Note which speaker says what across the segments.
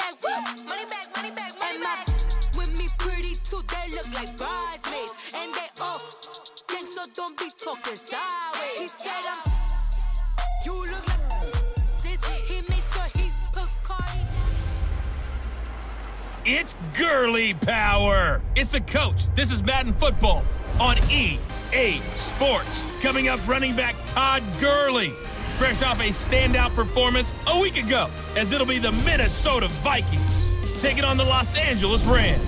Speaker 1: back, woo. Money back, money back, money back. With me pretty too, they look like bridesmaids. And they all think so, don't be talking sideways. He said you look like this. He makes sure he put Cardi.
Speaker 2: It's Gurley power. It's the coach. This is Madden Football on EA Sports. Coming up, running back Todd Gurley, fresh off a standout performance a week ago, as it'll be the Minnesota Vikings taking on the Los Angeles Rams.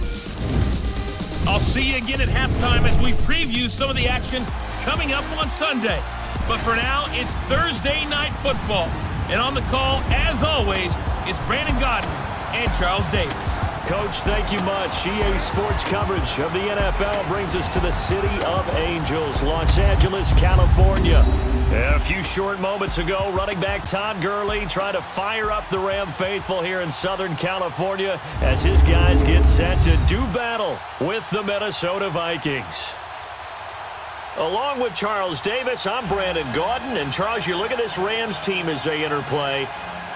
Speaker 2: I'll see you again at halftime as we preview some of the action coming up on Sunday. But for now, it's Thursday Night Football. And on the call, as always, is Brandon Gaudin and Charles Davis.
Speaker 3: Coach, thank you much. EA Sports coverage of the NFL brings us to the City of Angels, Los Angeles, California. A few short moments ago, running back Todd Gurley trying to fire up the Ram faithful here in Southern California as his guys get set to do battle with the Minnesota Vikings. Along with Charles Davis, I'm Brandon Gaudin. And Charles, you look at this Rams team as they interplay.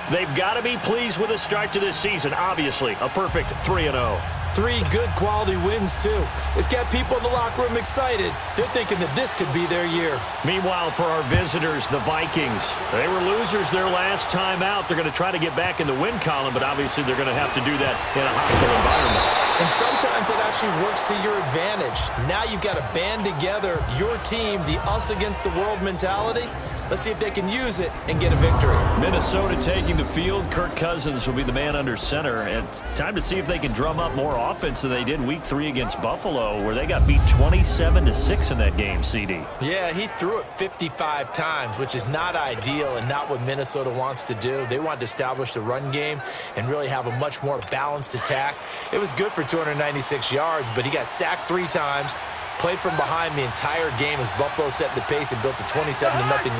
Speaker 3: They've got to be pleased with the start to this season. Obviously, a perfect 3-0.
Speaker 4: 3 good quality wins, too. It's got people in the locker room excited. They're thinking that this could be their year.
Speaker 3: Meanwhile, for our visitors, the Vikings, they were losers their last time out. They're going to try to get back in the win column, but obviously they're going to have to do that in a hostile environment.
Speaker 4: And sometimes it actually works to your advantage. Now you've got to band together your team, the us against the world mentality. Let's see if they can use it and get a victory.
Speaker 3: Minnesota taking the field. Kirk Cousins will be the man under center. It's time to see if they can drum up more offense than they did Week 3 against Buffalo, where they got beat 27-6 in that game, CD.
Speaker 4: Yeah, he threw it 55 times, which is not ideal and not what Minnesota wants to do. They want to establish the run game and really have a much more balanced attack. It was good for 296 yards, but he got sacked 3 times. Played from behind the entire game as Buffalo set the pace and built a 27-0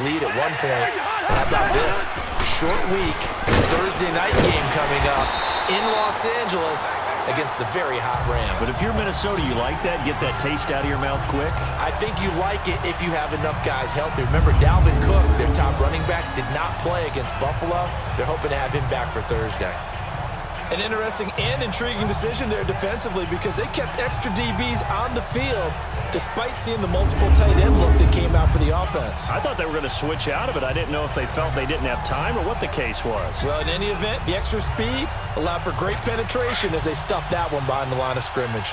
Speaker 4: lead at one point. And how about this? Short week, Thursday night game coming up in Los Angeles against the very hot Rams.
Speaker 3: But if you're Minnesota, you like that? Get that taste out of your mouth quick?
Speaker 4: I think you like it if you have enough guys healthy. Remember, Dalvin Cook, their top running back, did not play against Buffalo. They're hoping to have him back for Thursday. An interesting and intriguing decision there defensively because they kept extra DBs on the field despite seeing the multiple tight end look that came out for the offense.
Speaker 3: I thought they were going to switch out of it. I didn't know if they felt they didn't have time or what the case was.
Speaker 4: Well, in any event, the extra speed allowed for great penetration as they stuffed that one behind the line of scrimmage.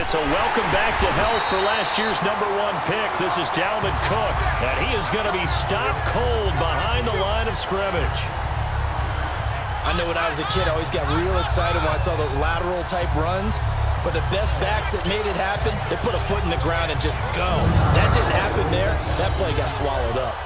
Speaker 3: It's a welcome back to health for last year's #1 pick. This is Dalvin Cook, and he is going to be stopped cold behind the line of scrimmage.
Speaker 4: I know when I was a kid, I always got real excited when I saw those lateral-type runs. But the best backs that made it happen, they put a foot in the ground and just go. That didn't happen there. That play got swallowed up.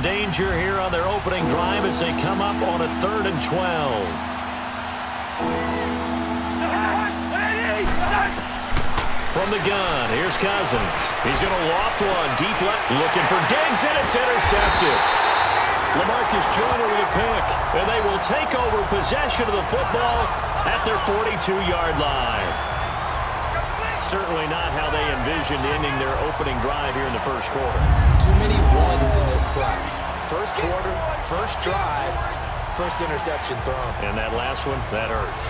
Speaker 3: Danger here on their opening drive as they come up on a 3rd and 12. From the gun, here's Cousins. He's going to loft one deep left, looking for Diggs, and it's intercepted. LaMarcus Joyner with a pick, and they will take over possession of the football at their 42-yard line. Certainly not how they envisioned ending their opening drive here in the first quarter.
Speaker 4: Too many ones in this play. First quarter, first drive, first interception thrown.
Speaker 3: And that last one, that hurts.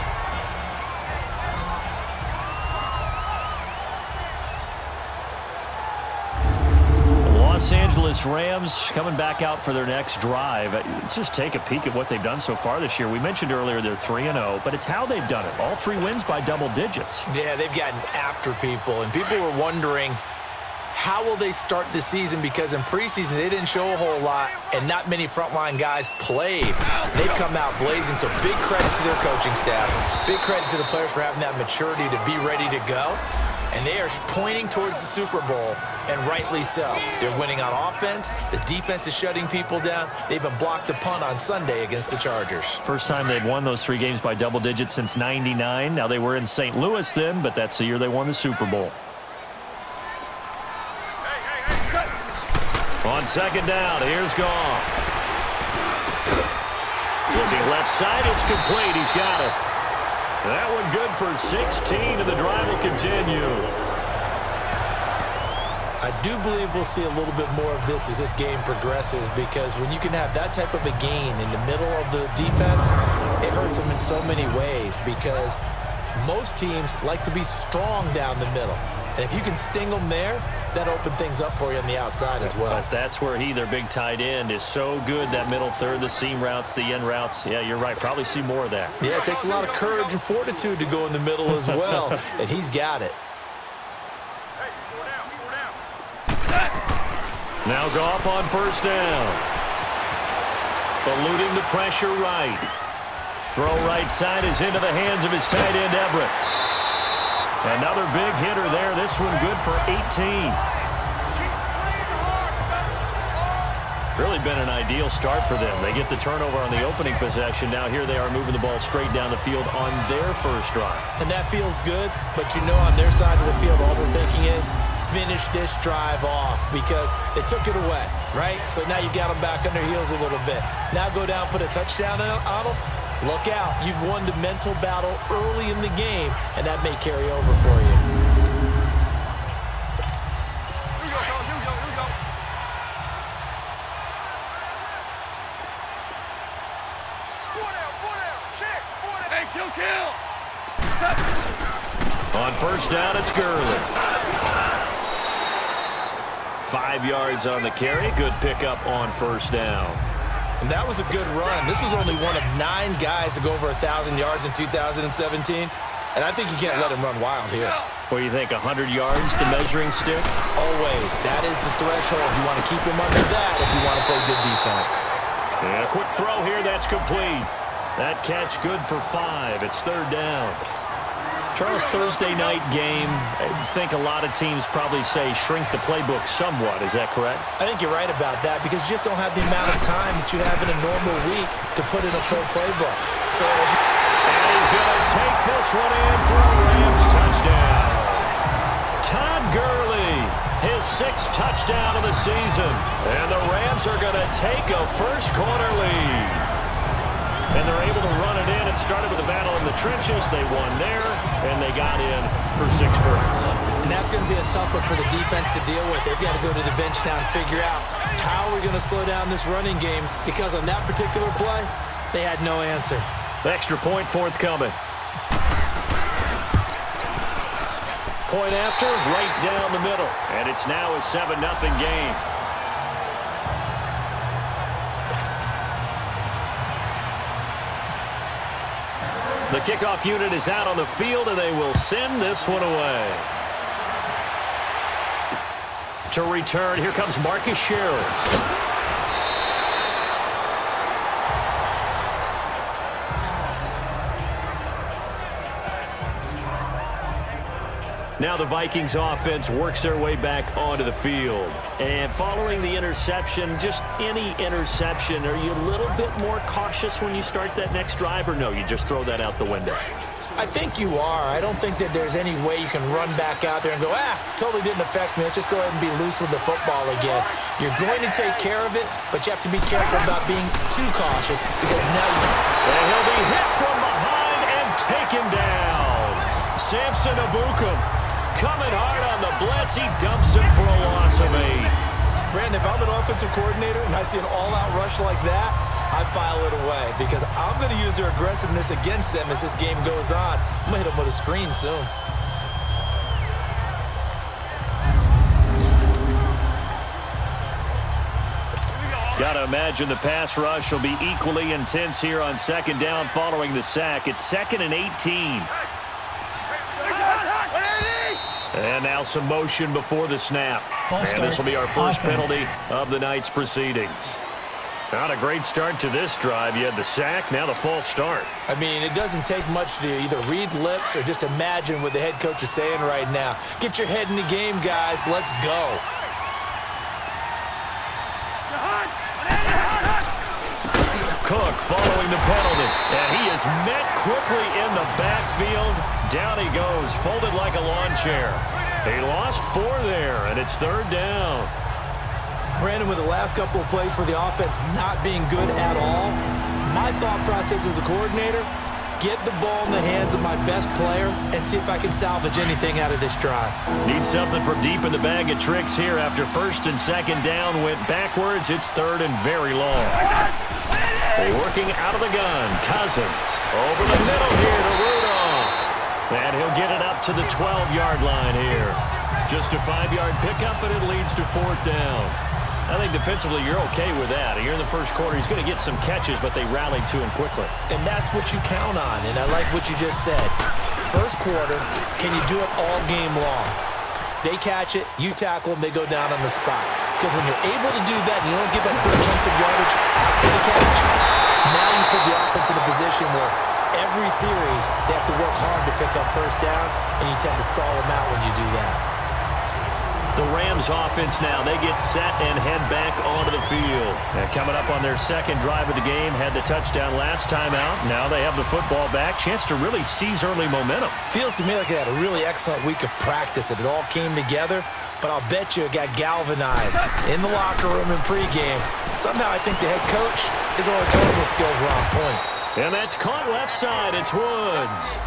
Speaker 3: Los Angeles Rams coming back out for their next drive. Let's just take a peek at what they've done so far this year. We mentioned earlier they're 3-0, but it's how they've done it. All 3 wins by double digits.
Speaker 4: Yeah, they've gotten after people, and people were wondering how will they start the season because in preseason they didn't show a whole lot and not many frontline guys played. They've come out blazing, so big credit to their coaching staff. Big credit to the players for having that maturity to be ready to go. And they are pointing towards the Super Bowl, and rightly so. They're winning on offense. The defense is shutting people down. They even blocked a punt on Sunday against the Chargers.
Speaker 3: First time they've won those 3 games by double digits since '99. Now, they were in St. Louis then, but that's the year they won the Super Bowl. On second down, here's Goff. Looking left side, it's complete. He's got it. That one good for 16, and the drive will continue.
Speaker 4: I do believe we'll see a little bit more of this as this game progresses, because when you can have that type of a gain in the middle of the defense, it hurts them in so many ways, because most teams like to be strong down the middle. And if you can sting them there, that opens things up for you on the outside as well.
Speaker 3: But that's where their big tight end, is so good, that middle third, the seam routes, the end routes. Yeah, you're right. Probably see more of that.
Speaker 4: Yeah, it takes a lot of courage and fortitude to go in the middle as well, and he's got it.
Speaker 3: Now Goff on first down. Eluding the pressure right. Throw right side is into the hands of his tight end, Everett. Another big hitter there. This one good for 18. Really been an ideal start for them. They get the turnover on the opening possession. Now here they are moving the ball straight down the field on their first drive.
Speaker 4: And that feels good, but you know on their side of the field all they're thinking is, finish this drive off, because they took it away, right? So now you got them back on their heels a little bit. Now go down, put a touchdown on them. Look out. You've won the mental battle early in the game, and that may carry over for you.
Speaker 5: Here we go, fellas. Here we go. Here we go. Four down. Check. Four down. Hey, kill.
Speaker 3: On first down, it's Gurley. 5 yards on the carry. Good pickup on first down.
Speaker 4: And that was a good run. This was only one of 9 guys to go over 1,000 yards in 2017. And I think you can't let him run wild here.
Speaker 3: What do you think, 100 yards, the measuring stick?
Speaker 4: Always. That is the threshold. You want to keep him under that if you want to play good defense.
Speaker 3: And a quick throw here. That's complete. That catch good for 5. It's third down. Charles, Thursday night game, I think a lot of teams probably say shrink the playbook somewhat. Is that correct?
Speaker 4: I think you're right about that, because you just don't have the amount of time that you have in a normal week to put in a pro playbook. So as you...
Speaker 3: And he's going to take this one in for a Rams touchdown. Todd Gurley, his 6th touchdown of the season. And the Rams are going to take a first quarter lead. And they're able to run it in. It started with a battle in the trenches. They won there, and they got in for 6 points.
Speaker 4: And that's going to be a tough one for the defense to deal with. They've got to go to the bench now and figure out how we're going to slow down this running game, because on that particular play, they had no answer.
Speaker 3: Extra point forthcoming. Point after, right down the middle. And it's now a 7-0 game. The kickoff unit is out on the field, and they will send this one away. To return, here comes Marcus Sherrills. Now the Vikings offense works their way back onto the field. And following the interception, just any interception, are you a little bit more cautious when you start that next drive, or no, you just throw that out the window?
Speaker 4: I think you are. I don't think that there's any way you can run back out there and go, totally didn't affect me. Let's just go ahead and be loose with the football again. You're going to take care of it, but you have to be careful about being too cautious, because now you...
Speaker 3: And he'll be hit from behind and taken down. Samson Ebukam coming hard on the blitz. He dumps him for a loss of 8.
Speaker 4: Brandon, if I'm an offensive coordinator and I see an all-out rush like that, I file it away, because I'm going to use their aggressiveness against them as this game goes on. I'm going to hit them with a screen soon.
Speaker 3: Got to imagine the pass rush will be equally intense here on second down following the sack. It's 2nd and 18. And now some motion before the snap. And this will be our first penalty of the night's proceedings. Not a great start to this drive. You had the sack, now the false start.
Speaker 4: I mean, it doesn't take much to either read lips or just imagine what the head coach is saying right now. Get your head in the game, guys. Let's go.
Speaker 3: Cook following the penalty. And he is met quickly in the backfield. Down he goes, folded like a lawn chair. He lost 4 there, and it's third down.
Speaker 4: Brandon, with the last couple of plays for the offense not being good at all, my thought process as a coordinator, get the ball in the hands of my best player and see if I can salvage anything out of this drive.
Speaker 3: Need something from deep in the bag of tricks here after first and second down went backwards. It's third and very long. Working out of the gun, Cousins. Over the middle here to Rudolph. And he'll get it up to the 12-yard line here. Just a 5-yard pickup, and it leads to fourth down. I think defensively you're okay with that. Here in the first quarter, he's going to get some catches, but they rallied to him quickly.
Speaker 4: And that's what you count on, and I like what you just said. First quarter, can you do it all game long? They catch it, you tackle them, they go down on the spot. Because when you're able to do that and you don't give up big chunks of yardage after the catch, now you put the offense in a position where every series they have to work hard to pick up first downs, and you tend to stall them out when you do that.
Speaker 3: The Rams offense now, they get set and head back onto the field. And coming up on their second drive of the game, had the touchdown last time out. Now they have the football back. Chance to really seize early momentum.
Speaker 4: Feels to me like they had a really excellent week of practice, that it all came together. But I'll bet you it got galvanized in the locker room in pregame. Somehow I think the head coach, his oratorical skills were on point.
Speaker 3: And that's caught left side. It's Woods.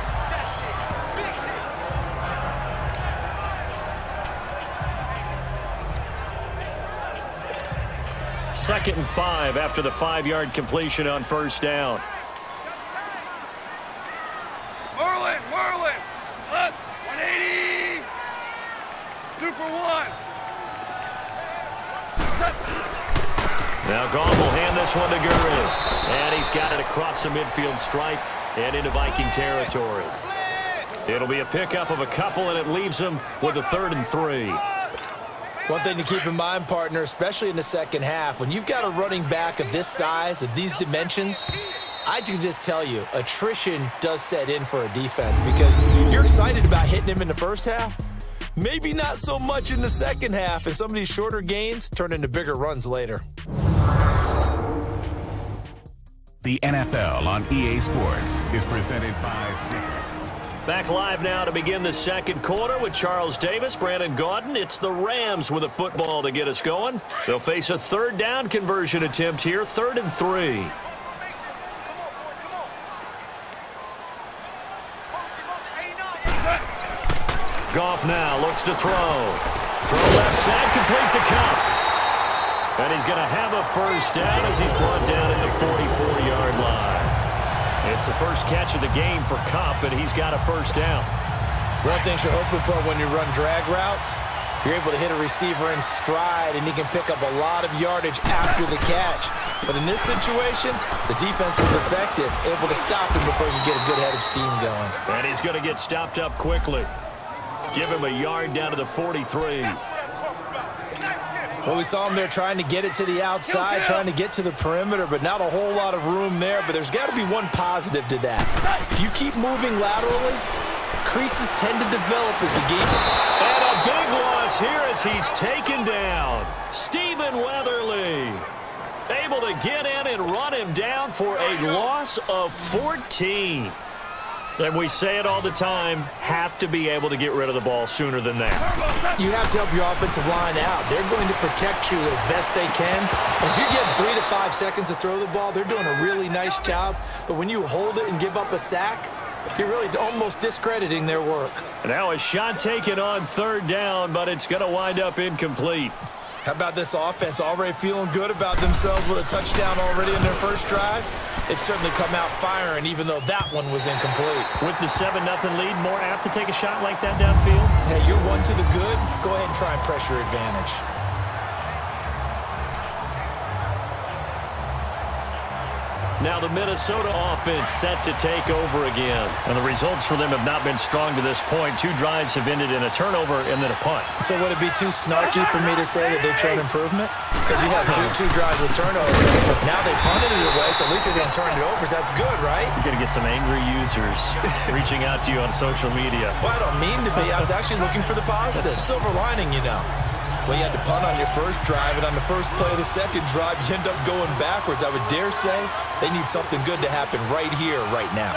Speaker 3: Second and 5 after the 5-yard completion on first down.
Speaker 5: Merlin, up, 180, Super 1.
Speaker 3: Now Goff will hand this one to Gurley. And he's got it across the midfield stripe and into Viking territory. It'll be a pickup of a couple, and it leaves them with a 3rd and 3.
Speaker 4: One thing to keep in mind, partner, especially in the second half, when you've got a running back of this size, of these dimensions, I can just tell you, attrition does set in for a defense, because you're excited about hitting him in the first half, maybe not so much in the second half, and some of these shorter gains turn into bigger runs later.
Speaker 6: The NFL on EA Sports is presented by Snicker.
Speaker 3: Back live now to begin the second quarter with Charles Davis, Brandon Gaudin. It's the Rams with a football to get us going. They'll face a third down conversion attempt here, 3rd and 3. Goff now looks to throw. Throw left side, complete to Kupp. And he's going to have a first down as he's brought down at the 44-yard line. It's the first catch of the game for Kupp, and he's got a first down.
Speaker 4: One thing you're hoping for when you run drag routes, you're able to hit a receiver in stride, and he can pick up a lot of yardage after the catch. But in this situation, the defense was effective, able to stop him before he could get a good head of steam going.
Speaker 3: And he's going to get stopped up quickly. Give him a yard down to the 43.
Speaker 4: Well, we saw him there trying to get it to the outside, trying to get to the perimeter, but not a whole lot of room there. But there's got to be one positive to that. If you keep moving laterally, creases tend to develop as the game.
Speaker 3: And a big loss here as he's taken down. Stephen Weatherly able to get in and run him down for a loss of 14. And we say it all the time, have to be able to get rid of the ball sooner than that.
Speaker 4: You have to help your offensive line out. They're going to protect you as best they can. And if you're getting 3 to 5 seconds to throw the ball, they're doing a really nice job. But when you hold it and give up a sack, you're really almost discrediting their work.
Speaker 3: Now a shot taken on third down, but it's going to wind up incomplete.
Speaker 4: How about this offense already feeling good about themselves with a touchdown already in their first drive? They've certainly come out firing, even though that one was incomplete.
Speaker 3: With the 7-0 lead, more apt to take a shot like that downfield?
Speaker 4: Hey, you're one to the good. Go ahead and try and press your advantage.
Speaker 3: Now the Minnesota offense set to take over again. And the results for them have not been strong to this point. 2 drives have ended in a turnover and then a punt.
Speaker 4: So would it be too snarky for me to say that they've shown improvement? Because you have two drives with turnovers. Now they punted it away, so at least they didn't turn it over. So that's good, right?
Speaker 3: You're going to get some angry users reaching out to you on social media.
Speaker 4: Well, I don't mean to be. I was actually looking for the positive. Silver lining, you know. Well, you had to punt on your first drive, and on the first play of the second drive, you end up going backwards. I would dare say they need something good to happen right here, right now.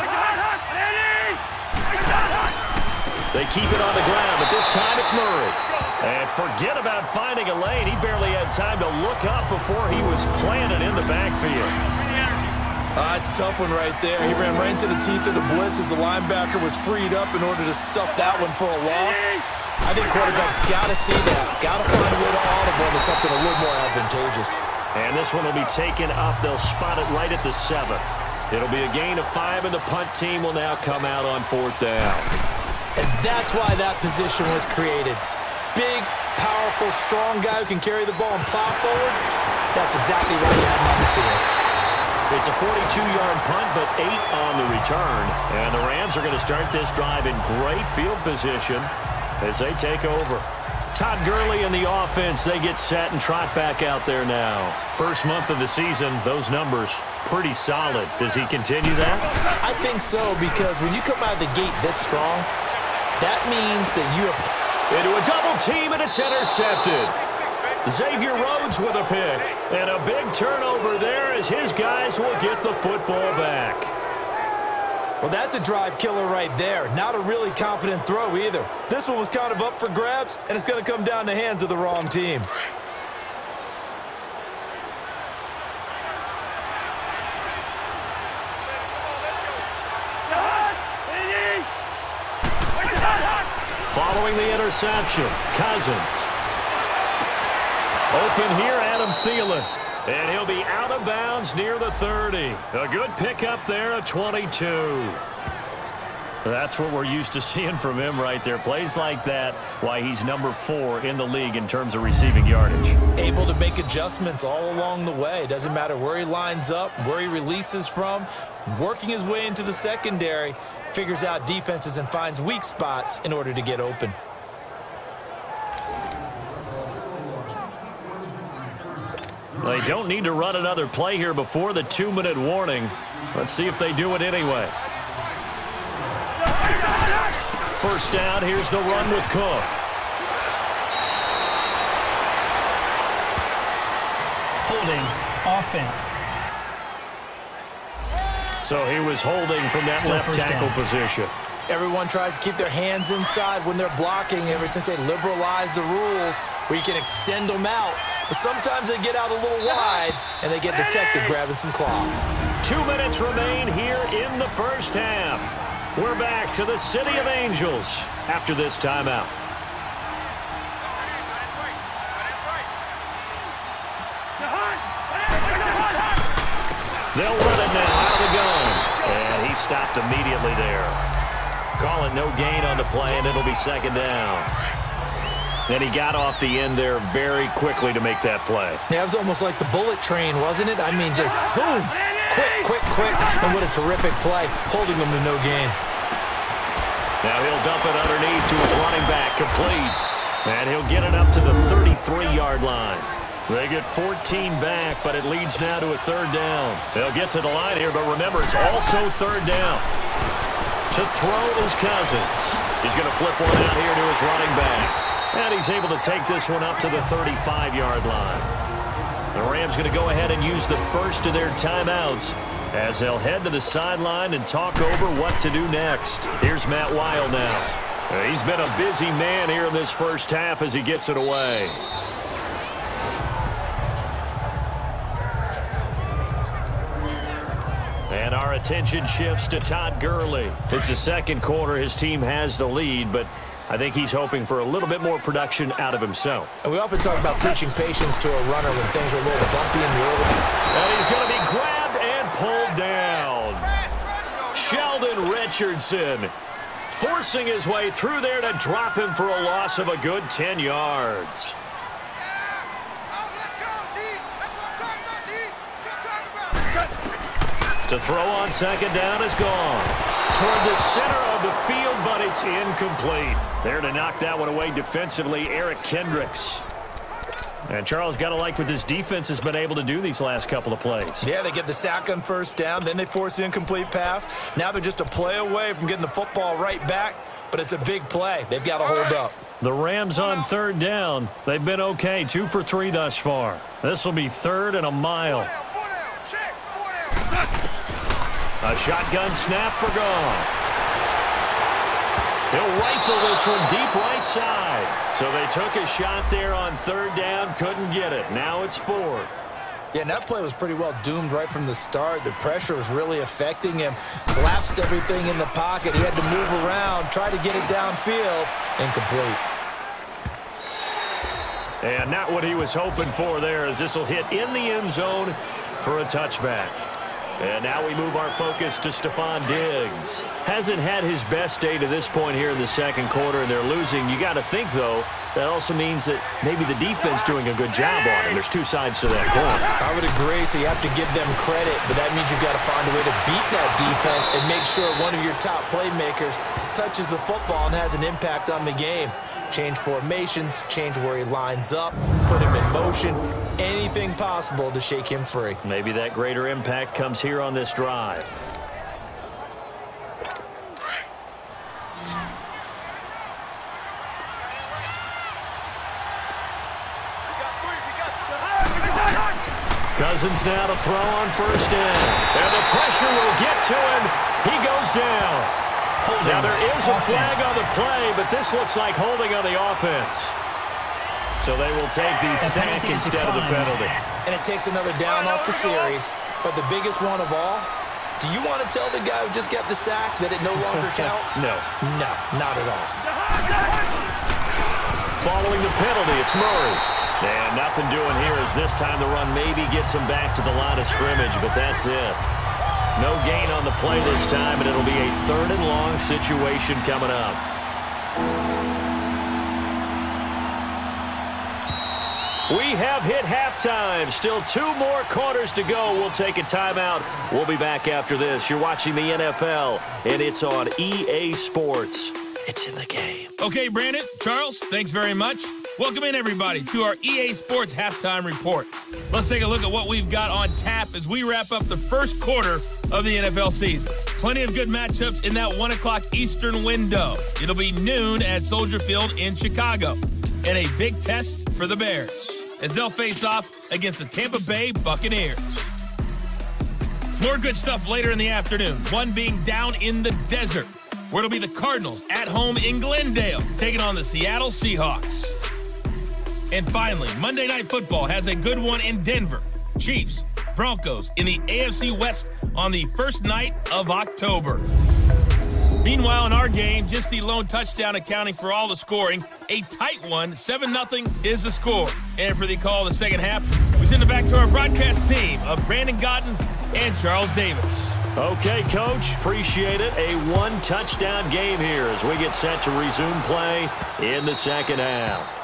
Speaker 3: They keep it on the ground, but this time it's Murray. And forget about finding a lane. He barely had time to look up before he was planted in the backfield.
Speaker 4: It's a tough one right there. He ran right into the teeth of the blitz as the linebacker was freed up in order to stuff that one for a loss. I think quarterbacks got to see that. Got to find a way to audible to something a little more advantageous.
Speaker 3: And this one will be taken up. They'll spot it right at the 7. It'll be a gain of 5, and the punt team will now come out on 4th down.
Speaker 4: And that's why that position was created. Big, powerful, strong guy who can carry the ball and plow forward. That's exactly why you have him on the field.
Speaker 3: It's a 42-yard punt, but 8 on the return. And the Rams are going to start this drive in great field position as they take over. Todd Gurley and the offense, they get set and trot back out there now. First month of the season, those numbers pretty solid. Does he continue that?
Speaker 4: I think so, because when you come out of the gate this strong, that means that you have...
Speaker 3: Into a double team, and it's intercepted. Xavier Rhodes with a pick. And a big turnover there as his guys will get the football back.
Speaker 4: Well, that's a drive killer right there. Not a really confident throw either. This one was kind of up for grabs, and it's going to come down the hands of the wrong team.
Speaker 3: Following the interception, Cousins. Open here, Adam Thielen. And he'll be out of bounds near the 30. A good pickup there, a 22. That's what we're used to seeing from him right there. Plays like that, why he's number 4 in the league in terms of receiving yardage.
Speaker 4: Able to make adjustments all along the way. Doesn't matter where he lines up, where he releases from. Working his way into the secondary. Figures out defenses and finds weak spots in order to get open.
Speaker 3: They don't need to run another play here before the 2-minute warning. Let's see if they do it anyway. First down, here's the run with Cook.
Speaker 7: Holding offense.
Speaker 3: So he was holding from that left tackle position.
Speaker 4: Everyone tries to keep their hands inside when they're blocking ever since they liberalized the rules where you can extend them out. But sometimes they get out a little wide and they get detected grabbing some cloth.
Speaker 3: 2 minutes remain here in the first half. We're back to the City of Angels after this timeout. They'll run it now out of the gun. And he stopped immediately there. Call it no gain on the play, and it'll be second down. And he got off the end there very quickly to make that play.
Speaker 4: Yeah, it was almost like the bullet train, wasn't it? I mean, just zoom. Quick. And what a terrific play, holding them to no gain.
Speaker 3: Now he'll dump it underneath to his running back, complete. And he'll get it up to the 33-yard line. They get 14 back, but it leads now to a third down. They'll get to the line here, but remember, it's also third down. To throw is Cousins. He's going to flip one out here to his running back. And he's able to take this one up to the 35-yard line. The Rams going to go ahead and use the first of their timeouts as they'll head to the sideline and talk over what to do next. Here's Matt Weil now. He's been a busy man here in this first half as he gets it away. And our attention shifts to Todd Gurley. It's the second quarter. His team has the lead, but I think he's hoping for a little bit more production out of himself.
Speaker 4: And we often talk about preaching patience to a runner when things are a little bumpy in the early.
Speaker 3: And he's going to be grabbed and pulled down. Sheldon Richardson forcing his way through there to drop him for a loss of a good 10 yards. To throw on second down is gone. Toward the center of the field, but it's incomplete. There to knock that one away defensively, Eric Kendricks. And Charles, got to like what this defense has been able to do these last couple of plays.
Speaker 4: Yeah, they get the sack on first down, then they force the incomplete pass. Now they're just a play away from getting the football right back, but it's a big play. They've got to hold up.
Speaker 3: The Rams on third down. They've been okay, 2 for 3 thus far. This will be third and a mile. A shotgun snap for Goff. He'll rifle this one deep right side. So they took a shot there on third down, couldn't get it. Now it's fourth.
Speaker 4: Yeah, and that play was pretty well doomed right from the start. The pressure was really affecting him. Collapsed everything in the pocket. He had to move around, try to get it downfield. Incomplete.
Speaker 3: And not what he was hoping for there, as this will hit in the end zone for a touchback. And now we move our focus to Stephon Diggs. Hasn't had his best day to this point here in the second quarter, and they're losing. You got to think, though, that also means that maybe the defense doing a good job on him. There's two sides to that coin.
Speaker 4: I would agree, so you have to give them credit, but that means you've got to find a way to beat that defense and make sure one of your top playmakers touches the football and has an impact on the game. Change formations, change where he lines up, put him in motion, anything possible to shake him free.
Speaker 3: Maybe that greater impact comes here on this drive. Cousins now to throw on first down. And the pressure will get to him. He goes down. Now there is a flag on the play, but this looks like holding on the offense. So they will take the sack instead of the penalty.
Speaker 4: And it takes another down off the series. But the biggest one of all, do you want to tell the guy who just got the sack that it no longer counts?
Speaker 3: No.
Speaker 4: No, not at all.
Speaker 3: Following the penalty, it's Murray. And nothing doing here as this time the run maybe gets him back to the line of scrimmage, but that's it. No gain on the play this time, and it'll be a third and long situation coming up. We have hit halftime. Still 2 more quarters to go. We'll take a timeout. We'll be back after this. You're watching the NFL, and it's on EA Sports. It's in the game.
Speaker 2: Okay, Brandon, Charles, thanks very much. Welcome in, everybody, to our EA Sports Halftime Report. Let's take a look at what we've got on tap as we wrap up the first quarter of the NFL season. Plenty of good matchups in that 1 o'clock Eastern window. It'll be noon at Soldier Field in Chicago. And a big test for the Bears as they'll face off against the Tampa Bay Buccaneers. More good stuff later in the afternoon, one being down in the desert, where it'll be the Cardinals at home in Glendale, taking on the Seattle Seahawks. And finally, Monday Night Football has a good one in Denver. Chiefs, Broncos in the AFC West on the first night of October. Meanwhile, in our game, just the lone touchdown accounting for all the scoring. A tight one, 7-0 is the score. And for the call of the second half, we send it back to our broadcast team of Brandon Gaudin and Charles Davis.
Speaker 3: Okay, Coach, appreciate it. A 1-touchdown game here as we get set to resume play in the second half.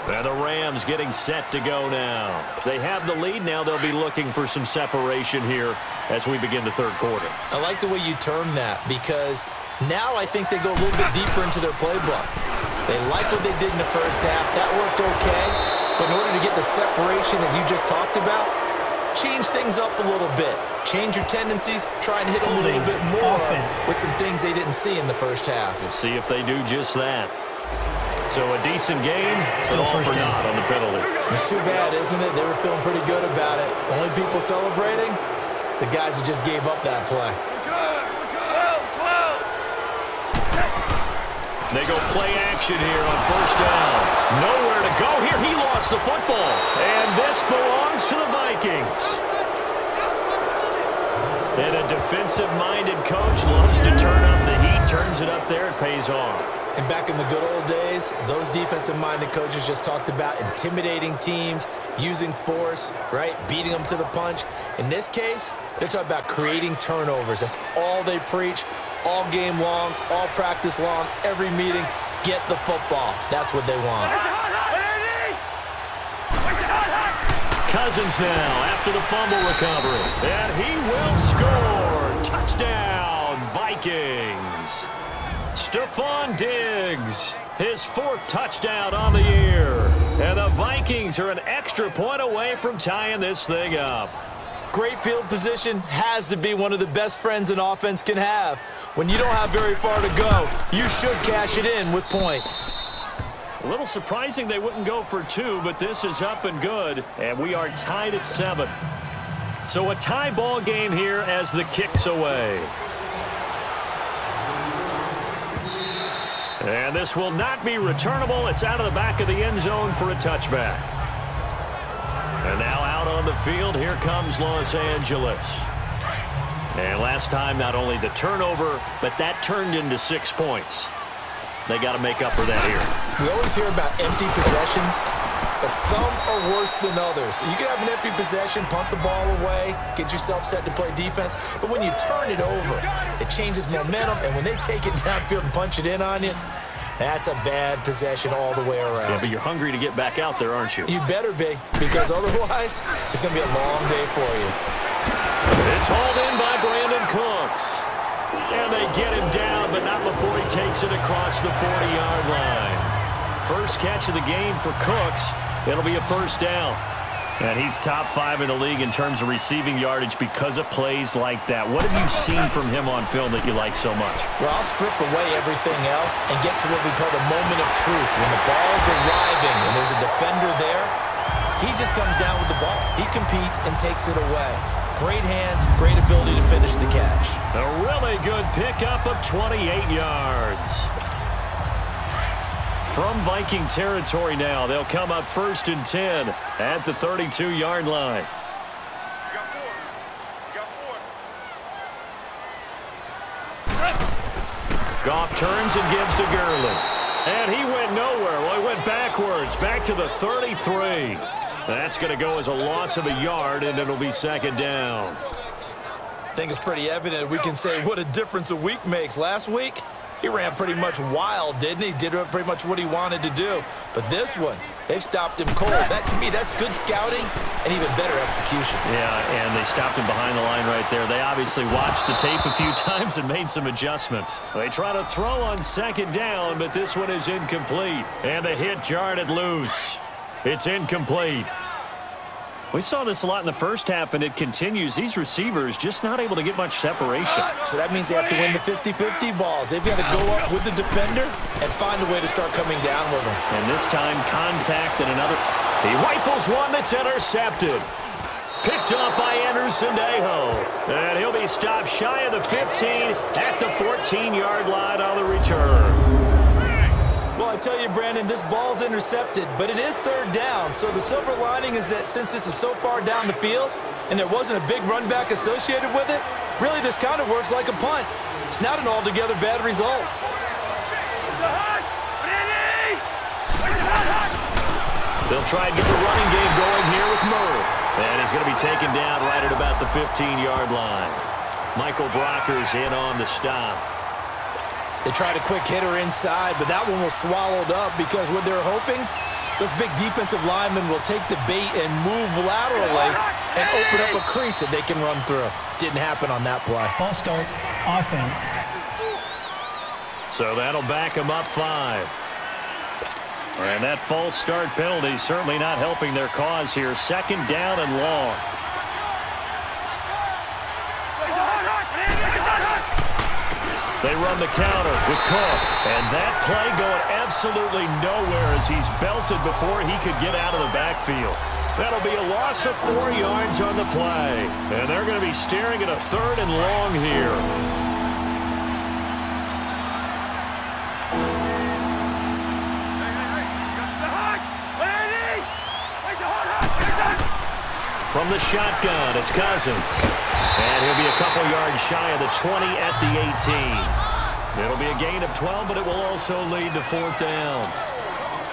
Speaker 3: And the Rams getting set to go now. They have the lead. Now they'll be looking for some separation here as we begin the third quarter.
Speaker 4: I like the way you term that because now I think they go a little bit deeper into their playbook. They like what they did in the first half. That worked okay. But in order to get the separation that you just talked about, change things up a little bit. Change your tendencies. Try and hit a little bit more with some things they didn't see in the first half.
Speaker 3: We'll see if they do just that. So a decent game, still first down on the penalty.
Speaker 4: It's too bad, isn't it? They were feeling pretty good about it. Only people celebrating, the guys who just gave up that play.
Speaker 3: They go play action here on first down. Nowhere to go here. He lost the football. And this belongs to the Vikings. And a defensive-minded coach loves to turn up the heat, turns it up there, it pays off.
Speaker 4: And back in the good old days, those defensive-minded coaches just talked about intimidating teams, using force, right, beating them to the punch. In this case, they're talking about creating turnovers. That's all they preach, all game long, all practice long, every meeting. Get the football. That's what they want.
Speaker 3: Cousins now after the fumble recovery. And he will score. Touchdown, Vikings. Stephon Diggs, his 4th touchdown on the year. And the Vikings are an extra point away from tying this thing up.
Speaker 4: Great field position has to be one of the best friends an offense can have. When you don't have very far to go, you should cash it in with points.
Speaker 3: A little surprising they wouldn't go for 2, but this is up and good. And we are tied at 7. So a tie ball game here as the kick's away. And this will not be returnable. It's out of the back of the end zone for a touchback. And now out on the field, here comes Los Angeles. And last time, not only the turnover, but that turned into 6 points. They got to make up for that here.
Speaker 4: We always hear about empty possessions, but some are worse than others. You can have an empty possession, punt the ball away, get yourself set to play defense, but when you turn it over, it changes momentum, and when they take it downfield and punch it in on you, that's a bad possession all the way around.
Speaker 3: Yeah, but you're hungry to get back out there, aren't you?
Speaker 4: You better be, because otherwise, it's going to be a long day for you.
Speaker 3: It's hauled in by Brandon Cooks. And they get him down, but not before he takes it across the 40-yard line. First catch of the game for Cooks. It'll be a first down. And he's top 5 in the league in terms of receiving yardage because of plays like that. What have you seen from him on film that you like so much?
Speaker 4: Well, I'll strip away everything else and get to what we call the moment of truth. When the ball's arriving and there's a defender there, he just comes down with the ball. He competes and takes it away. Great hands, great ability to finish the catch.
Speaker 3: A really good pickup of 28 yards. From Viking territory now, they'll come up 1st and 10 at the 32-yard line.
Speaker 5: You got 4. You got 4.
Speaker 3: Goff turns and gives to Gurley. And he went nowhere. Well, he went backwards, back to the 33. That's going to go as a loss of a yard, and it'll be 2nd down.
Speaker 4: I think it's pretty evident we can say what a difference a week makes. Last week, he ran pretty much wild, didn't he? Did pretty much what he wanted to do. But this one, they've stopped him cold. That, to me, that's good scouting and even better execution.
Speaker 3: Yeah, and they stopped him behind the line right there. They obviously watched the tape a few times and made some adjustments. They try to throw on 2nd down, but this one is incomplete. And the hit jarred it loose. It's incomplete. We saw this a lot in the first half, and it continues. These receivers just not able to get much separation.
Speaker 4: So that means they have to win the 50-50 balls. They've got to go up with the defender and find a way to start coming down with them.
Speaker 3: And this time, contact and another. He rifles one that's intercepted. Picked up by Anderson Dejo. And he'll be stopped shy of the 15 at the 14-yard line on the return.
Speaker 4: Well, I tell you, Brandon, this ball's intercepted, but it is 3rd down. So the silver lining is that since this is so far down the field and there wasn't a big run back associated with it, really this kind of works like a punt. It's not an altogether bad result.
Speaker 3: They'll try and get the running game going here with Murray. And he's going to be taken down right at about the 15-yard line. Michael Brockers in on the stop.
Speaker 4: They tried a quick hitter inside, but that one was swallowed up because what they're hoping, those big defensive linemen will take the bait and move laterally and open up a crease that they can run through. Didn't happen on that play.
Speaker 7: False start, offense.
Speaker 3: So that'll back them up 5. And that false start penalty certainly not helping their cause here. 2nd down and long. They run the counter with Cook. And that play going absolutely nowhere as he's belted before he could get out of the backfield. That'll be a loss of 4 yards on the play. And they're going to be staring at a 3rd and long here. From the shotgun, it's Cousins. And he'll be a couple yards shy of the 20 at the 18. It'll be a gain of 12, but it will also lead to 4th down.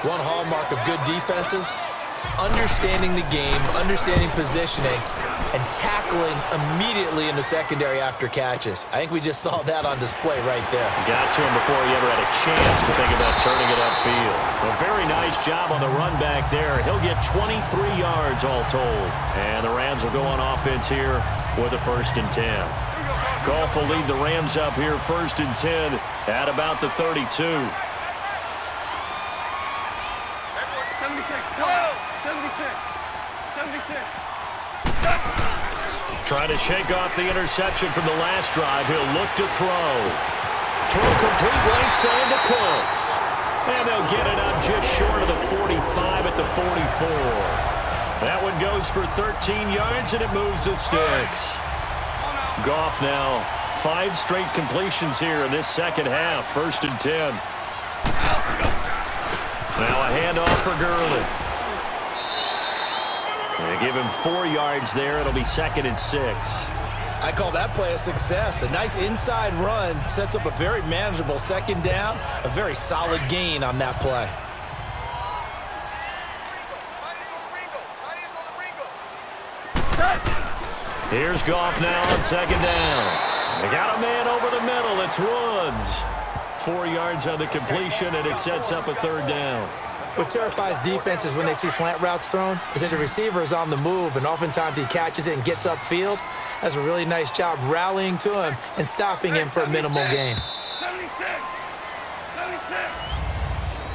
Speaker 4: One hallmark of good defenses is understanding the game, understanding positioning, and tackling immediately in the secondary after catches. I think we just saw that on display right there.
Speaker 3: Got to him before he ever had a chance to think about turning it upfield. A very nice job on the run back there. He'll get 23 yards all told. And the Rams will go on offense here with a 1st and 10. Goff will lead the Rams up here 1st and 10 at about the 32.
Speaker 5: 76, 76.
Speaker 3: Trying to shake off the interception from the last drive. He'll look to throw. Throw complete right side to Cooks. And they'll get it up just short of the 45 at the 44. That one goes for 13 yards, and it moves the sticks. Goff now 5 straight completions here in this second half. 1st and 10. Now a handoff for Gurley. They give him 4 yards there. It'll be 2nd and 6.
Speaker 4: I call that play a success. A nice inside run sets up a very manageable 2nd down. A very solid gain on that play.
Speaker 3: Here's Goff now on 2nd down. They got a man over the middle. It's Woods. 4 yards on the completion, and it sets up a 3rd down.
Speaker 4: What terrifies defenses when they see slant routes thrown is that the receiver is on the move, and oftentimes he catches it and gets upfield. Does a really nice job rallying to him and stopping him for a minimal gain.
Speaker 5: 76.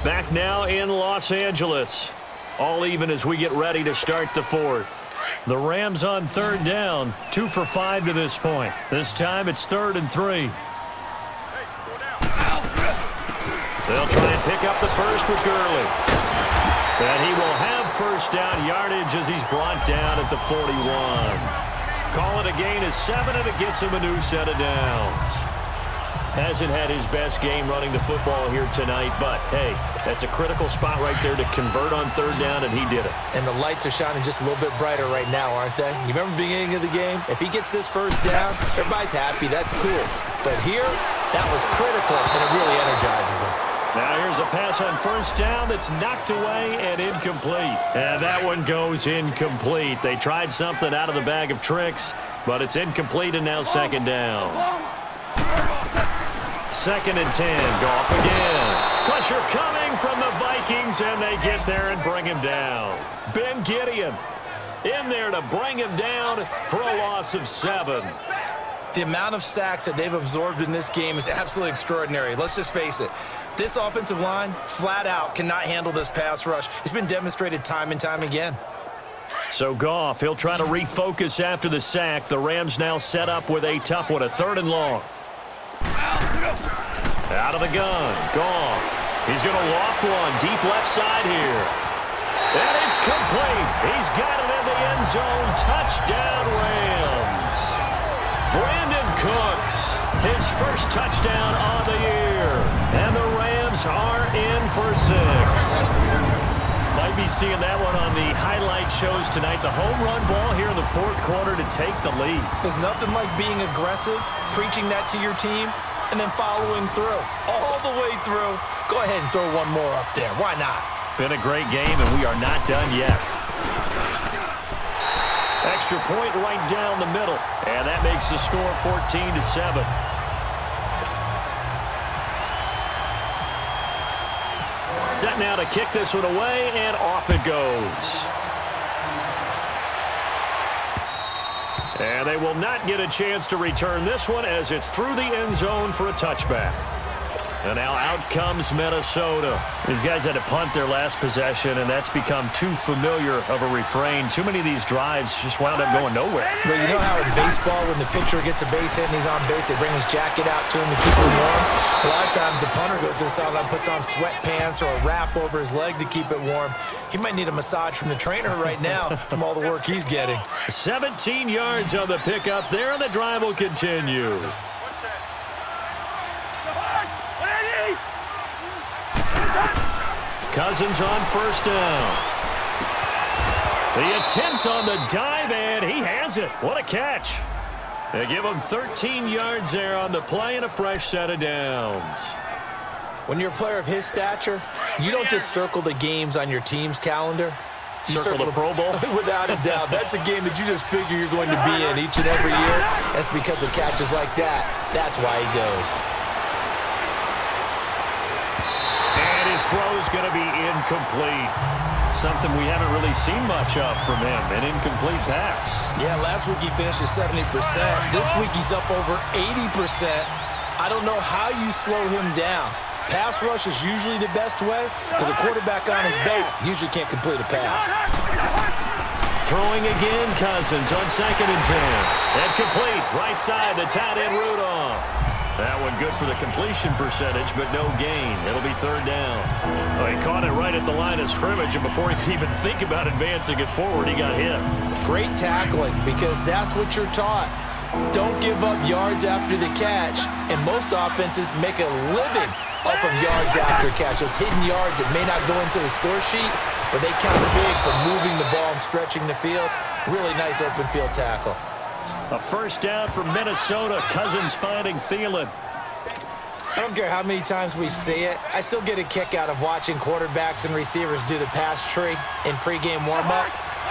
Speaker 3: Back now in Los Angeles. All even as we get ready to start the 4th. The Rams on 3rd down, 2 for 5 to this point. This time it's 3rd and 3. They'll try and pick up the first with Gurley. And he will have 1st down yardage as he's brought down at the 41. Call it a gain of 7, and it gets him a new set of downs. Hasn't had his best game running the football here tonight, but, hey, that's a critical spot right there to convert on 3rd down, and he did it.
Speaker 4: And the lights are shining just a little bit brighter right now, aren't they? You remember the beginning of the game? If he gets this 1st down, everybody's happy. That's cool. But here, that was critical, and it really energizes him.
Speaker 3: Now here's a pass on 1st down that's knocked away and incomplete. And that one goes incomplete. They tried something out of the bag of tricks, but it's incomplete, and now 2nd down. 2nd and 10. Goff again. Pressure coming from the Vikings, and they get there and bring him down. Ben Gideon in there to bring him down for a loss of 7.
Speaker 4: The amount of sacks that they've absorbed in this game is absolutely extraordinary. Let's just face it. This offensive line, flat out, cannot handle this pass rush. It's been demonstrated time and time again.
Speaker 3: So Goff, he'll try to refocus after the sack. The Rams now set up with a tough one, a 3rd and long. Out of the gun, Goff. He's going to loft one, deep left side here. And it's complete. He's got it in the end zone. Touchdown, Rams. Brandon Cooks, his 1st touchdown of the year. And the Rams are in for 6. Might be seeing that one on the highlight shows tonight. The home run ball here in the 4th quarter to take the lead.
Speaker 4: There's nothing like being aggressive, preaching that to your team, and then following through. All the way through. Go ahead and throw one more up there. Why not?
Speaker 3: Been a great game, and we are not done yet. Extra point right down the middle, and that makes the score 14-7. Set now to kick this one away, and off it goes. And they will not get a chance to return this one as it's through the end zone for a touchback. And now out comes Minnesota. These guys had to punt their last possession, and that's become too familiar of a refrain. Too many of these drives just wound up going nowhere.
Speaker 4: Well, you know how in baseball, when the pitcher gets a base hit and he's on base, they bring his jacket out to him to keep him warm? A lot of times the punter goes to the sideline, puts on sweatpants or a wrap over his leg to keep it warm. He might need a massage from the trainer right now from all the work he's getting.
Speaker 3: 17 yards on the pickup there, and the drive will continue. Cousins on 1st down. The attempt on the dive, and he has it. What a catch. They give him 13 yards there on the play and a fresh set of downs.
Speaker 4: When you're a player of his stature, you don't just circle the games on your team's calendar. You
Speaker 3: circle the Pro Bowl?
Speaker 4: Without a doubt. That's a game that you just figure you're going to be in each and every year. That's because of catches like that. That's why he goes.
Speaker 3: His throw is going to be incomplete. Something we haven't really seen much of from him, an incomplete pass.
Speaker 4: Yeah, last week he finished at 70%. This week he's up over 80%. I don't know how you slow him down. Pass rush is usually the best way because a quarterback on his back usually can't complete a pass.
Speaker 3: Throwing again, Cousins on 2nd and 10. And complete, right side, the tight end Rudolph. That one good for the completion percentage, but no gain. It'll be 3rd down. Well, he caught it right at the line of scrimmage, and before he could even think about advancing it forward, he got hit.
Speaker 4: Great tackling, because that's what you're taught. don't give up yards after the catch, and most offenses make a living off of yards after catch. Those hidden yards that may not go into the score sheet, but they count big for moving the ball and stretching the field. Really nice open field tackle.
Speaker 3: A first down for Minnesota. Cousins finding Thielen.
Speaker 4: I don't care how many times we see it. I still get a kick out of watching quarterbacks and receivers do the pass tree in pregame warm-up.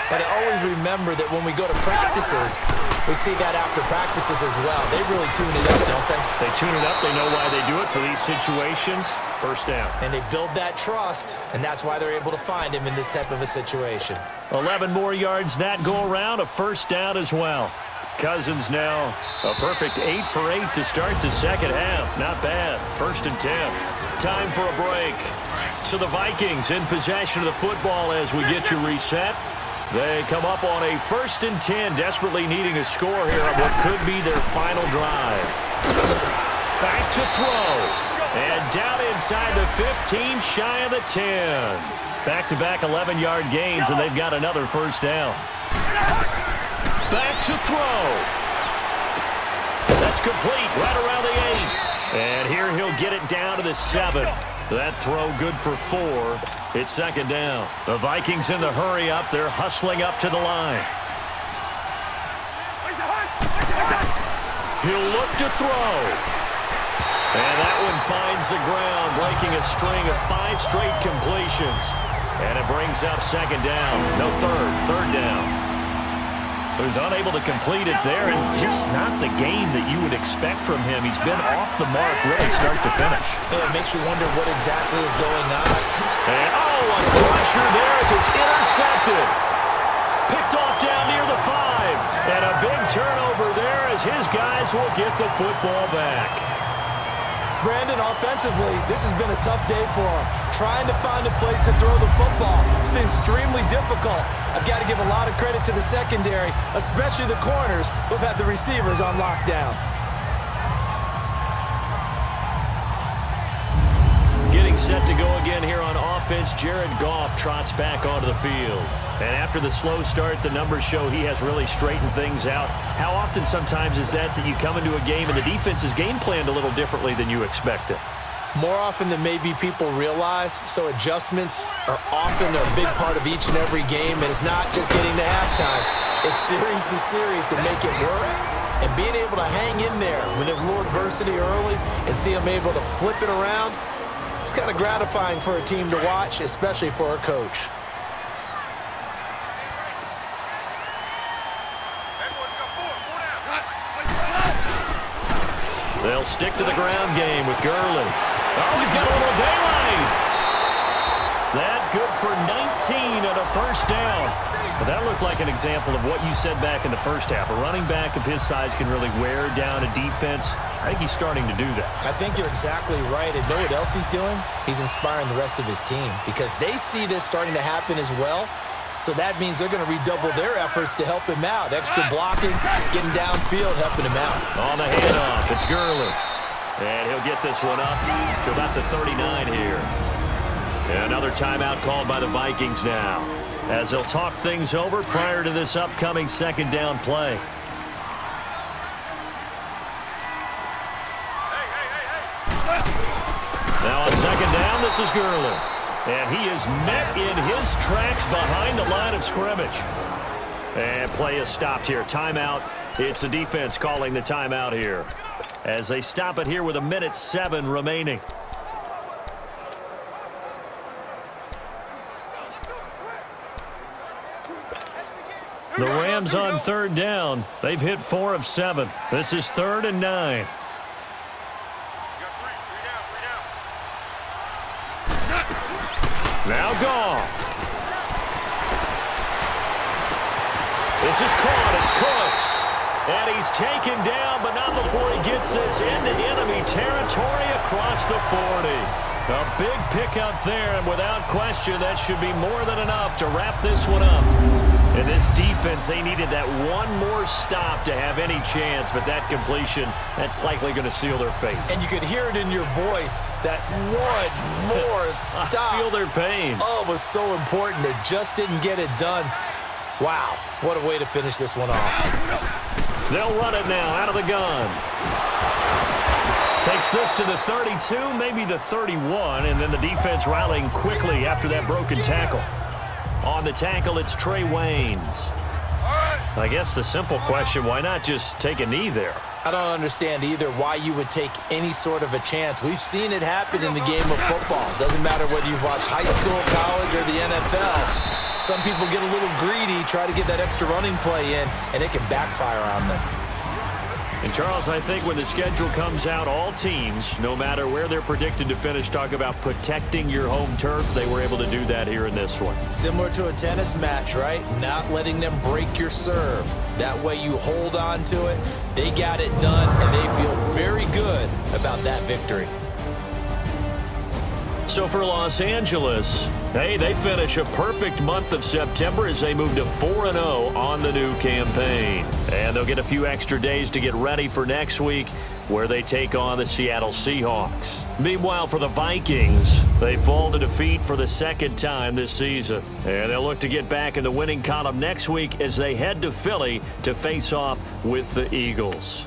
Speaker 4: But I always remember that when we go to practices, we see that after practices as well. They really tune it up, don't they?
Speaker 3: They tune it up. They know why they do it for these situations. First down.
Speaker 4: And they build that trust, and that's why they're able to find him in this type of a situation.
Speaker 3: 11 more yards that go around. A first down as well. Cousins now a perfect 8 for 8 to start the second half. Not bad. 1st and 10. Time for a break. So the Vikings in possession of the football as we get you reset. They come up on a 1st and 10, desperately needing a score here on what could be their final drive. Back to throw. And down inside the 15, shy of the 10. Back-to-back 11-yard gains, and they've got another first down. Back to throw. That's complete right around the 8. And here he'll get it down to the 7. That throw good for 4. It's second down. The Vikings in the hurry up. They're hustling up to the line. He'll look to throw. And that one finds the ground, breaking a string of 5 straight completions. And it brings up second down. No, third down. So he's unable to complete it there, and just not the game that you would expect from him. He's been off the mark really start to finish.
Speaker 4: It makes you wonder what exactly is going on.
Speaker 3: And, a crusher there as it's intercepted. Picked off down near the 5. And a big turnover there as his guys will get the football back.
Speaker 4: Brandon, offensively, this has been a tough day for him. Trying to find a place to throw the football. It's been extremely difficult. I've got to give a lot of credit to the secondary, especially the corners who've had the receivers on lockdown.
Speaker 3: Getting set to go again here on offense, Jared Goff trots back onto the field. And after the slow start, the numbers show he has really straightened things out. How often sometimes is that you come into a game and the defense is game planned a little differently than you expected?
Speaker 4: More often than maybe people realize, so adjustments are often a big part of each and every game, and it's not just getting to halftime. It's series to series to make it work, and being able to hang in there when there's a little adversity early and see them able to flip it around, it's kind of gratifying for a team to watch, especially for a coach.
Speaker 3: They'll stick to the ground game with Gurley. Oh, he's got a little daylight. That good for 19 and a first down. But that looked like an example of what you said back in the first half. A running back of his size can really wear down a defense. I think he's starting to do that.
Speaker 4: I think you're exactly right. And know what else he's doing? He's inspiring the rest of his team because they see this starting to happen as well. So that means they're going to redouble their efforts to help him out. Extra blocking, getting downfield, helping him out.
Speaker 3: On the handoff, it's Gurley. And he'll get this one up to about the 39 here. And another timeout called by the Vikings now, as they'll talk things over prior to this upcoming second down play. Now on second down, this is Gurley. And he is met in his tracks behind the line of scrimmage. And play is stopped here. Timeout. It's the defense calling the timeout here, as they stop it here with 1:07 remaining. The Rams on third down. They've hit 4 of 7. This is 3rd and 9. Now Goff. This is caught. It's Cooks. And he's taken down, but not before he gets this into enemy territory across the 40. A big pickup there, and without question, that should be more than enough to wrap this one up. And this defense, they needed that one more stop to have any chance, but that completion, that's likely going to seal their fate.
Speaker 4: And you could hear it in your voice, that one more stop.
Speaker 3: I feel their pain.
Speaker 4: Oh, it was so important. They just didn't get it done. Wow, what a way to finish this one off.
Speaker 3: They'll run it now out of the gun. Takes this to the 32, maybe the 31, and then the defense rallying quickly after that broken tackle. On the tackle, it's Trey Waynes. I guess the simple question, why not just take a knee there?
Speaker 4: I don't understand either why you would take any sort of a chance. We've seen it happen in the game of football. Doesn't matter whether you've watched high school, college, or the NFL. Some people get a little greedy, try to get that extra running play in, and it can backfire on them.
Speaker 3: And, Charles, I think when the schedule comes out, all teams, no matter where they're predicted to finish, talk about protecting your home turf. They were able to do that here in this one.
Speaker 4: Similar to a tennis match, right? Not letting them break your serve. That way you hold on to it. They got it done, and they feel very good about that victory.
Speaker 3: So for Los Angeles, hey, they finish a perfect month of September as they move to 4-0 on the new campaign. And they'll get a few extra days to get ready for next week, where they take on the Seattle Seahawks. Meanwhile, for the Vikings, they fall to defeat for the second time this season. And they'll look to get back in the winning column next week as they head to Philly to face off with the Eagles.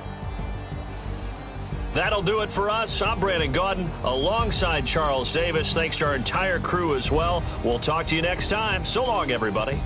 Speaker 3: That'll do it for us. I'm Brandon Gaudin alongside Charles Davis. Thanks to our entire crew as well. We'll talk to you next time. So long, everybody.